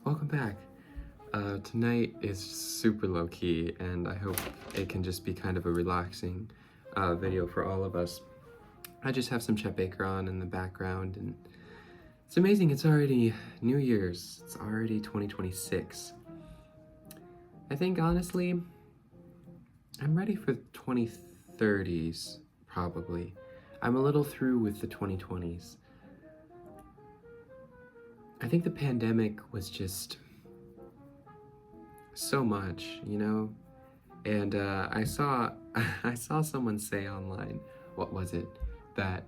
Welcome back. Tonight is super low-key, and I hope it can just be kind of a relaxing video for all of us. I just have some Chet Baker on in the background, and it's amazing. It's already New Year's. It's already 2026. I think, honestly, I'm ready for the 2030s, probably. I'm a little through with the 2020s. I think the pandemic was just so much, And I saw I saw someone say online, what was it, that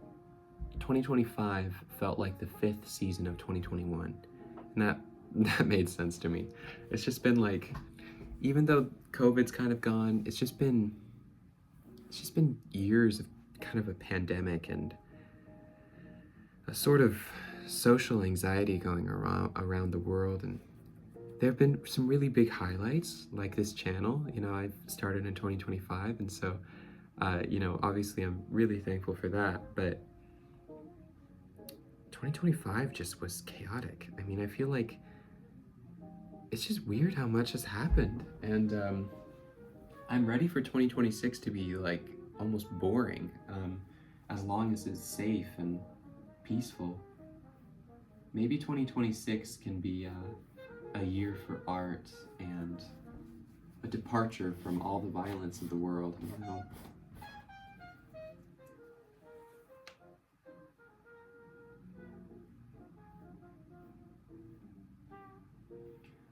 2025 felt like the 5th season of 2021, and that made sense to me. It's just been like, even though COVID's kind of gone, it's just been years of kind of a pandemic and a sort of social anxiety going around the world. And there have been some really big highlights, like this channel. I've started in 2025, and so, obviously I'm really thankful for that, but 2025 just was chaotic. I mean, I feel like it's just weird how much has happened, and I'm ready for 2026 to be, like, almost boring, as long as it's safe and peaceful. Maybe 2026 can be a year for art and a departure from all the violence of the world,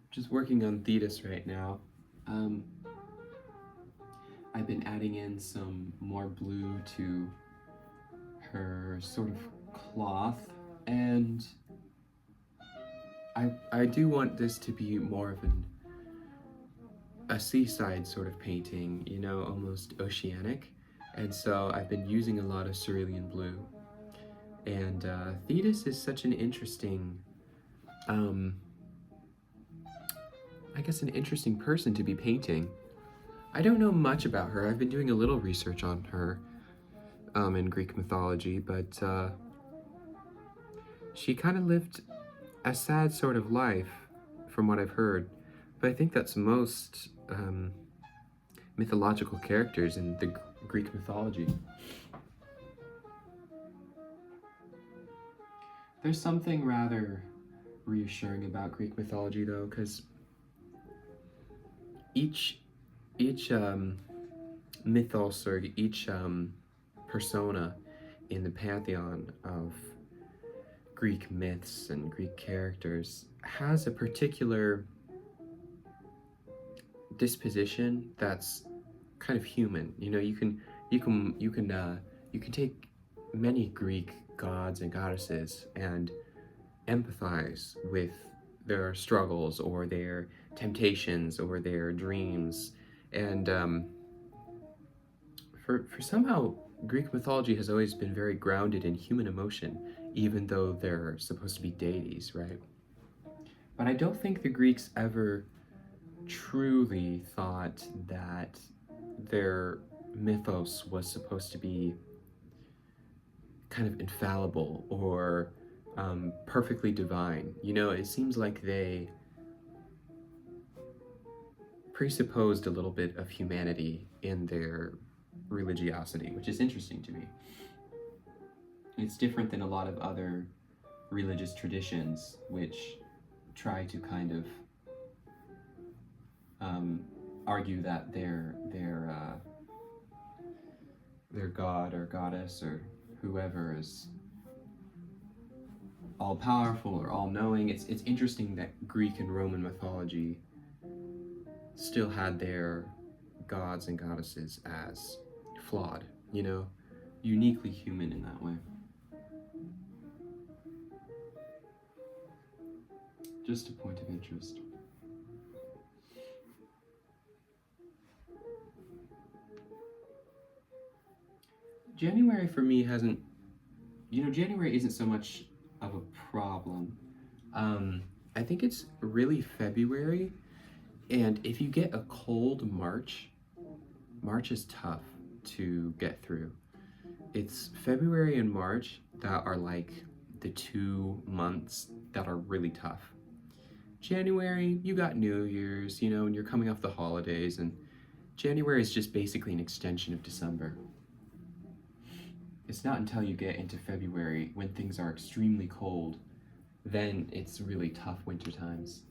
Just working on Thetis right now. I've been adding in some more blue to her sort of cloth, and I do want this to be more of a seaside sort of painting, almost oceanic, and so I've been using a lot of cerulean blue. And Thetis is such an interesting, I guess, an interesting person to be painting. I don't know much about her. I've been doing a little research on her in Greek mythology, but she kind of lived a sad sort of life, from what I've heard. But I think that's most mythological characters in the Greek mythology. There's something rather reassuring about Greek mythology, though, because each mythos, or each persona in the pantheon of Greek myths and Greek characters has a particular disposition that's kind of human. You can take many Greek gods and goddesses and empathize with their struggles or their temptations or their dreams, and for somehow Greek mythology has always been very grounded in human emotion, even though they're supposed to be deities, right? But I don't think the Greeks ever truly thought that their mythos was supposed to be kind of infallible or perfectly divine. It seems like they presupposed a little bit of humanity in their religiosity, which is interesting to me. It's different than a lot of other religious traditions, which try to kind of argue that their god or goddess or whoever is all-powerful or all-knowing. It's interesting that Greek and Roman mythology still had their gods and goddesses as flawed, uniquely human in that way. Just a point of interest. January for me hasn't, January isn't so much of a problem. I think it's really February, and if you get a cold March is tough to get through. It's February and March that are like the 2 months that are really tough. January, you got New Year's, you know, and you're coming off the holidays, and January is just basically an extension of December. It's not until you get into February when things are extremely cold, then it's really tough winter times.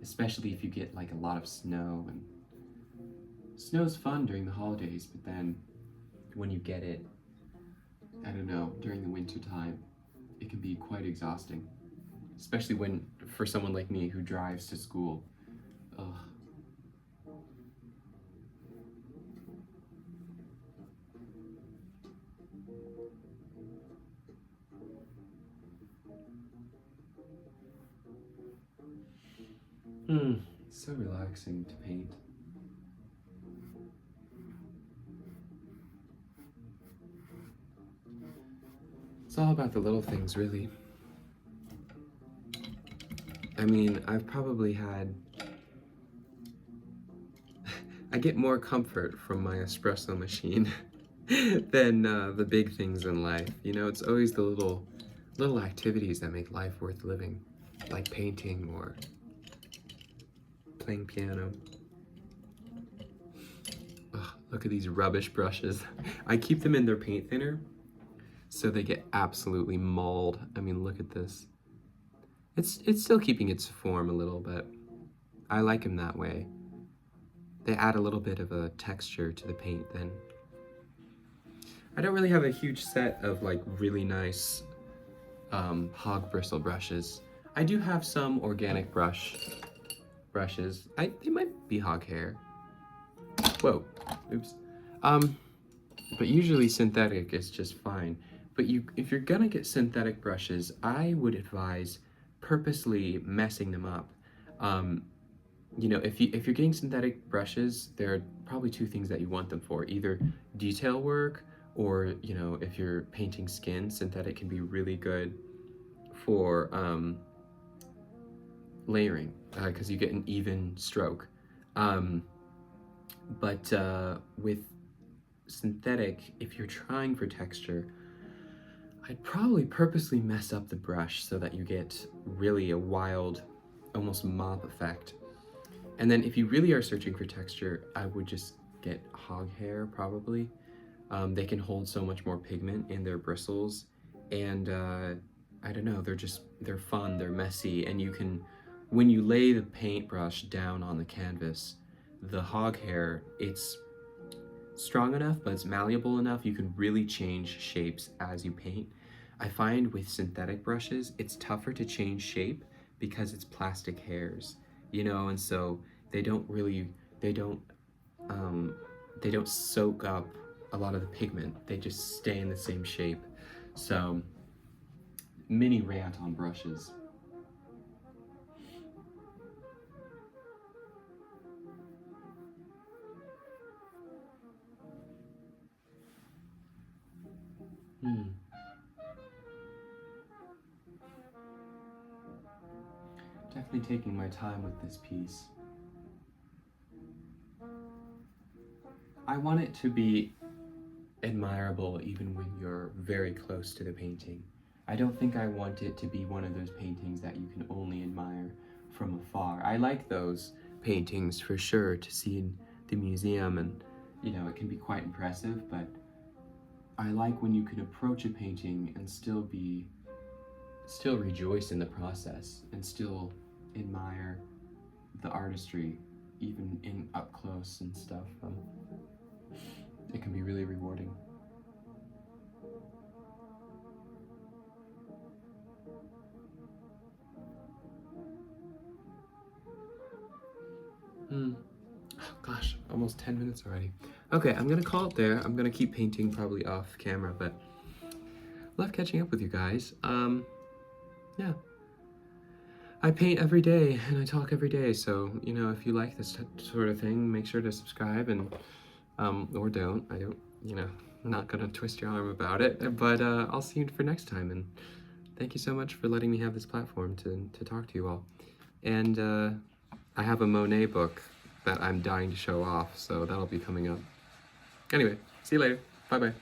Especially if you get like a lot of snow, and snow's fun during the holidays, but then when you get it, I don't know, during the winter time, it can be quite exhausting. Especially when, for someone like me who drives to school. Ugh. So relaxing to paint. It's all about the little things, really. I mean, I've probably had... I get more comfort from my espresso machine than the big things in life. You know, it's always the little activities that make life worth living, like painting or playing piano. Ugh, look at these rubbish brushes. I keep them in their paint thinner so they get absolutely mauled. I mean, look at this. It's still keeping its form a little, but I like them that way. They add a little bit of a texture to the paint then. I don't really have a huge set of like really nice hog bristle brushes. I do have some organic brushes. They might be hog hair. Whoa, oops. But usually synthetic is just fine. But if you're gonna get synthetic brushes, I would advise purposely messing them up. You know, if you're getting synthetic brushes, there are probably two things that you want them for: either detail work, or you know, if you're painting skin, synthetic can be really good for layering, because you get an even stroke. But with synthetic, if you're trying for texture, I'd probably purposely mess up the brush so that you get really a wild, almost mop effect. And then if you really are searching for texture, I would just get hog hair, probably. They can hold so much more pigment in their bristles, and I don't know, they're fun, they're messy, and you can, when you lay the paintbrush down on the canvas, the hog hair, it's strong enough, but it's malleable enough, you can really change shapes as you paint. I find with synthetic brushes, it's tougher to change shape because it's plastic hairs, you know, and so they don't soak up a lot of the pigment. They just stay in the same shape. So, mini rant on brushes. Definitely taking my time with this piece. I want it to be admirable even when you're very close to the painting. I don't think I want it to be one of those paintings that you can only admire from afar. I like those paintings for sure to see in the museum, and you know, it can be quite impressive, but I like when you can approach a painting and still rejoice in the process and still admire the artistry, even in up close and stuff. It can be really rewarding. Oh, gosh, almost 10 minutes already. Okay, I'm gonna call it there. I'm gonna keep painting probably off camera, but love catching up with you guys. Yeah. I paint every day and I talk every day, so, you know, if you like this sort of thing, make sure to subscribe, and, or don't. I don't, you know, I'm not gonna twist your arm about it, but I'll see you for next time, and thank you so much for letting me have this platform to talk to you all. And I have a Monet book that I'm dying to show off, so that'll be coming up. Anyway, see you later. Bye-bye.